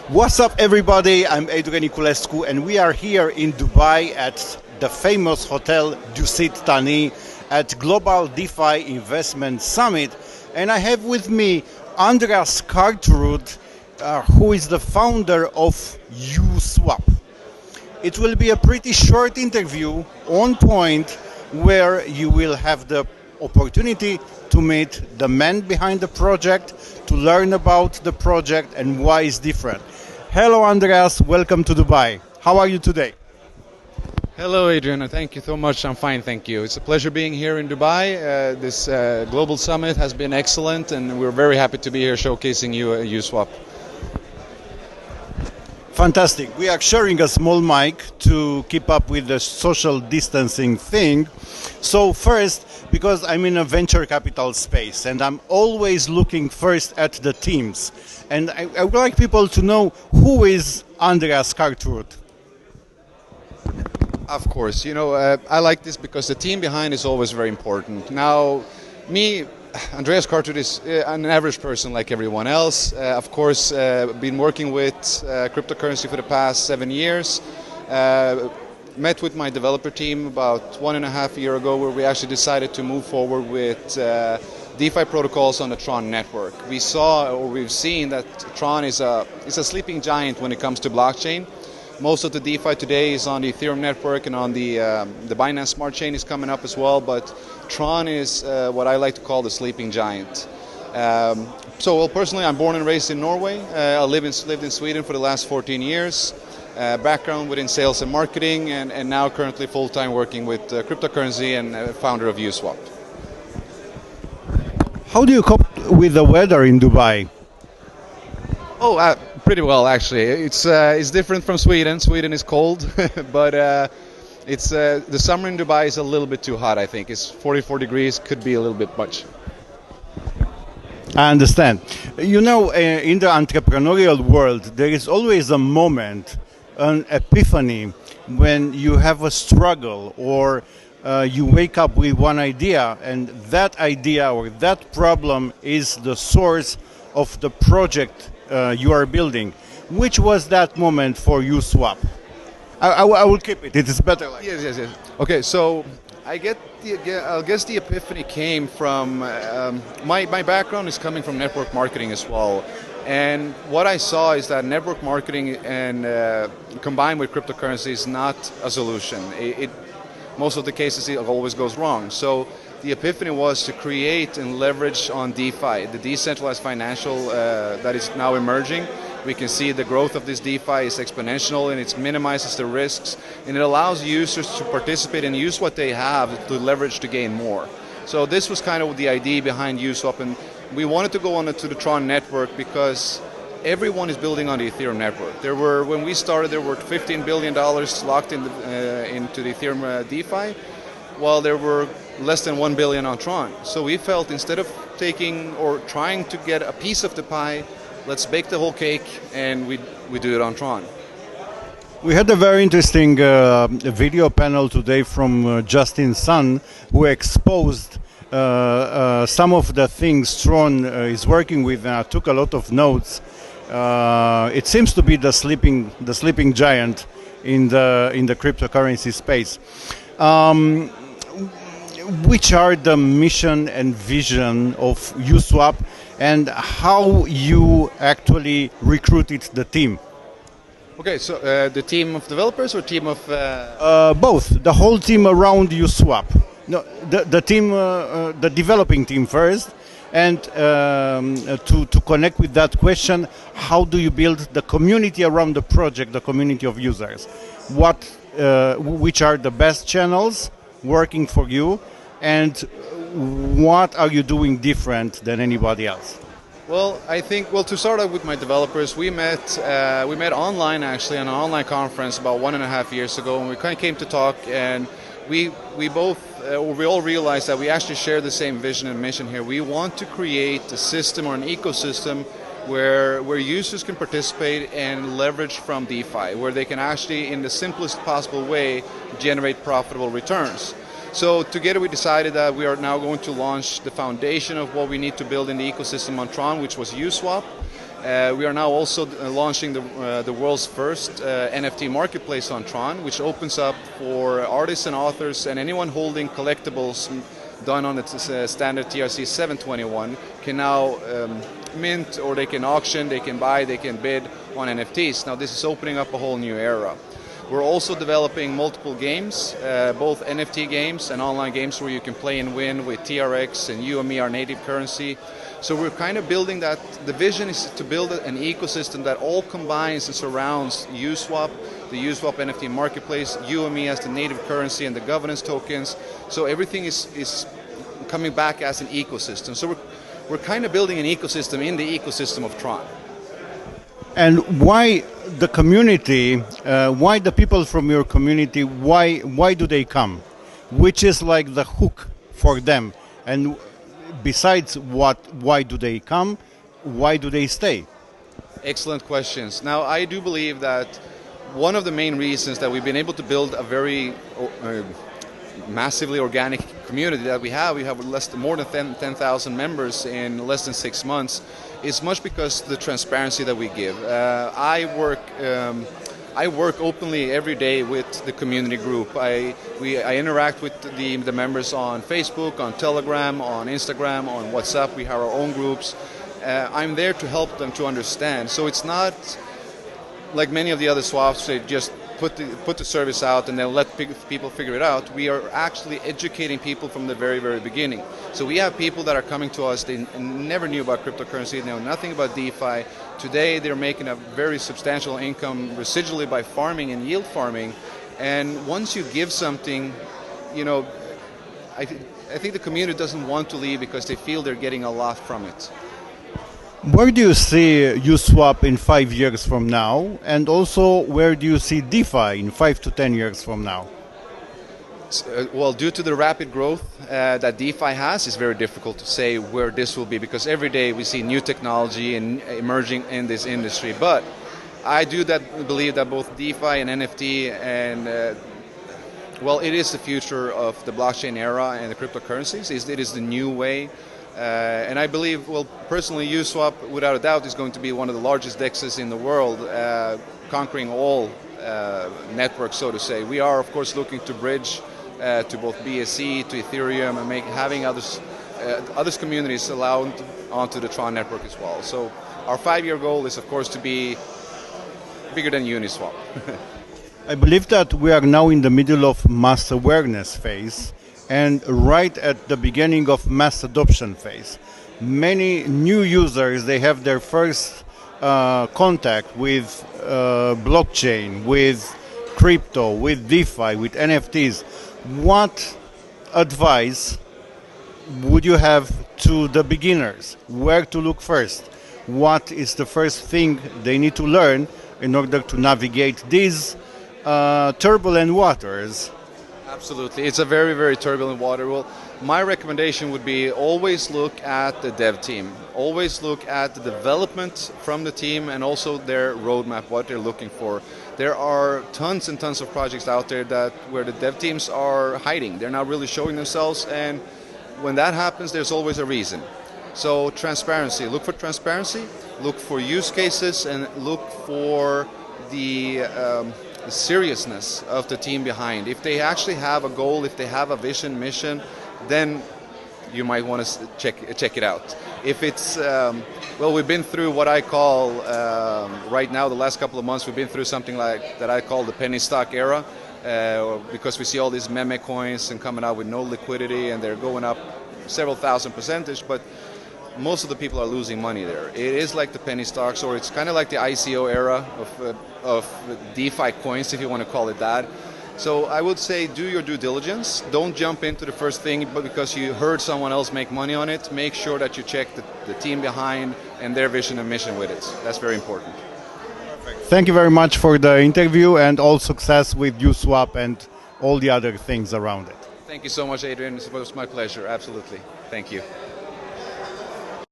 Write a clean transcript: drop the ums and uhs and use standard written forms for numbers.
What's up, everybody? I'm Adrian Niculescu, and we are here in Dubai at the famous hotel Dusit Thani at Global DeFi Investment Summit. And I have with me Andreas Cartworth, who is the founder of USWAP. It will be a pretty short interview, on point, where you will have the opportunity to meet the man behind the project, to learn about the project and why it's different. Hello, Andreas. Welcome to Dubai. How are you today? Hello, Adrian. Thank you so much. I'm fine, thank you. It's a pleasure being here in Dubai. This global summit has been excellent, and we're very happy to be here showcasing you USWAP. Fantastic. We are sharing a small mic to keep up with the social distancing thing. So first, because I'm in a venture capital space and I'm always looking first at the teams, and I would like people to know, who is Andreas Cartworth? Of course. I like this because the team behind is always very important. Now, me, Andreas Cartworth, is an average person like everyone else. Of course, been working with cryptocurrency for the past 7 years. Met with my developer team about 1.5 years ago, where we actually decided to move forward with DeFi protocols on the Tron network. We've seen that Tron is a sleeping giant when it comes to blockchain. Most of the DeFi today is on the Ethereum network, and on the Binance Smart Chain is coming up as well. But Tron is what I like to call the sleeping giant. Personally, I'm born and raised in Norway. I lived in Sweden for the last 14 years. Background within sales and marketing, and now currently full-time working with cryptocurrency and founder of USWAP. How do you cope with the weather in Dubai? Pretty well, actually. It's different from Sweden. Sweden is cold, but the summer in Dubai is a little bit too hot, I think. It's 44 degrees, could be a little bit much. I understand. In the entrepreneurial world, there is always a moment, an epiphany, when you have a struggle, or you wake up with one idea, and that idea or that problem is the source of the project you are building. Which was that moment for USWAP? I will keep it. It is better like Yes. Okay, so I guess the epiphany came from my background is coming from network marketing as well. And what I saw is that network marketing and combined with cryptocurrency is not a solution. Most of the cases, it always goes wrong. So the epiphany was to create and leverage on DeFi, the decentralized financial that is now emerging. We can see the growth of this DeFi is exponential, and it minimizes the risks, and it allows users to participate and use what they have to leverage to gain more. So this was kind of the idea behind USWAP, and we wanted to go on to the Tron network because everyone is building on the Ethereum network. When we started, there were $15 billion locked into the Ethereum DeFi, while there were less than 1 billion on Tron. So we felt, instead of taking or trying to get a piece of the pie, let's bake the whole cake, and we do it on Tron. We had a very interesting video panel today from Justin Sun, who exposed some of the things Tron is working with, and I took a lot of notes. It seems to be the sleeping giant in the cryptocurrency space. Which are the mission and vision of USWAP, and how you actually recruited the team? Okay, so the team of developers or team of... Both, the whole team around USWAP. No, the team, the developing team first, and to connect with that question, how do you build the community around the project, the community of users? Which are the best channels working for you, and what are you doing different than anybody else? Well, I think, to start out with my developers, we met online, actually, on an online conference about 1.5 years ago, and we kind of came to talk, and we all realized that we actually share the same vision and mission here. We want to create a system or an ecosystem where users can participate and leverage from DeFi, where they can actually, in the simplest possible way, generate profitable returns. So together we decided that we are now going to launch the foundation of what we need to build in the ecosystem on Tron, which was USWAP. We are now also launching the world's first NFT marketplace on Tron, which opens up for artists and authors and anyone holding collectibles done on its standard TRC 721 can now mint, or they can auction, they can buy, they can bid on NFTs. Now this is opening up a whole new era. We're also developing multiple games, both NFT games and online games where you can play and win with TRX and UME, our native currency. So we're kind of building that. The vision is to build an ecosystem that all combines and surrounds USWAP, the USWAP NFT marketplace, UME as the native currency and the governance tokens. So everything is coming back as an ecosystem. So we're kind of building an ecosystem in the ecosystem of Tron. And why the community, why the people from your community, why do they come? Which is like the hook for them? And besides why do they come, why do they stay? Excellent questions. Now, I do believe that one of the main reasons that we've been able to build a very massively organic community that we have more than 10,000 members in less than 6 months, is much because the transparency that we give. I work openly every day with the community group. I interact with the members on Facebook, on Telegram, on Instagram, on WhatsApp. We have our own groups. I'm there to help them to understand. So it's not like many of the other swaps, they just put the service out and then let people figure it out. We are actually educating people from the very, very beginning. So we have people that are coming to us, they never knew about cryptocurrency, they know nothing about DeFi. Today they're making a very substantial income residually by farming and yield farming. And once you give something, you know, I think the community doesn't want to leave because they feel they're getting a lot from it. Where do you see USWAP in 5 years from now? And also, where do you see DeFi in 5 to 10 years from now? Well, due to the rapid growth that DeFi has, it's very difficult to say where this will be because every day we see new technology and emerging in this industry. But I do believe that both DeFi and NFT and well, it is the future of the blockchain era and the cryptocurrencies. It is the new way. And I believe, well, personally, USWAP, without a doubt, is going to be one of the largest DEXs in the world, conquering all networks, so to say. We are, of course, looking to bridge to both BSC, to Ethereum, and having others communities allowed onto the Tron network as well. So our 5-year goal is, of course, to be bigger than Uniswap. I believe that we are now in the middle of mass awareness phase, and right at the beginning of mass adoption phase. Many new users, they have their first contact with blockchain, with crypto, with DeFi, with NFTs. What advice would you have to the beginners? Where to look first? What is the first thing they need to learn in order to navigate these turbulent waters? Absolutely. It's a very, very turbulent water. Well, my recommendation would be always look at the dev team. Always look at the development from the team and also their roadmap, what they're looking for. There are tons and tons of projects out there where the dev teams are hiding. They're not really showing themselves, and when that happens, there's always a reason. So transparency. Look for transparency, look for use cases, and look for the seriousness of the team behind. If they actually have a goal, if they have a vision, mission, then you might want to check it out. If it's, well, we've been through what I call, right now, the last couple of months, we've been through something like that I call the penny stock era, because we see all these meme coins and coming out with no liquidity, and they're going up several thousand %, but most of the people are losing money there. It is like the penny stocks, or it's kind of like the ICO era of DeFi coins, if you want to call it that. So I would say do your due diligence. Don't jump into the first thing but because you heard someone else make money on it. Make sure that you check the team behind and their vision and mission with it. That's very important. Perfect. Thank you very much for the interview, and all success with USWAP and all the other things around it. Thank you so much, Adrian. It was my pleasure. Absolutely. Thank you.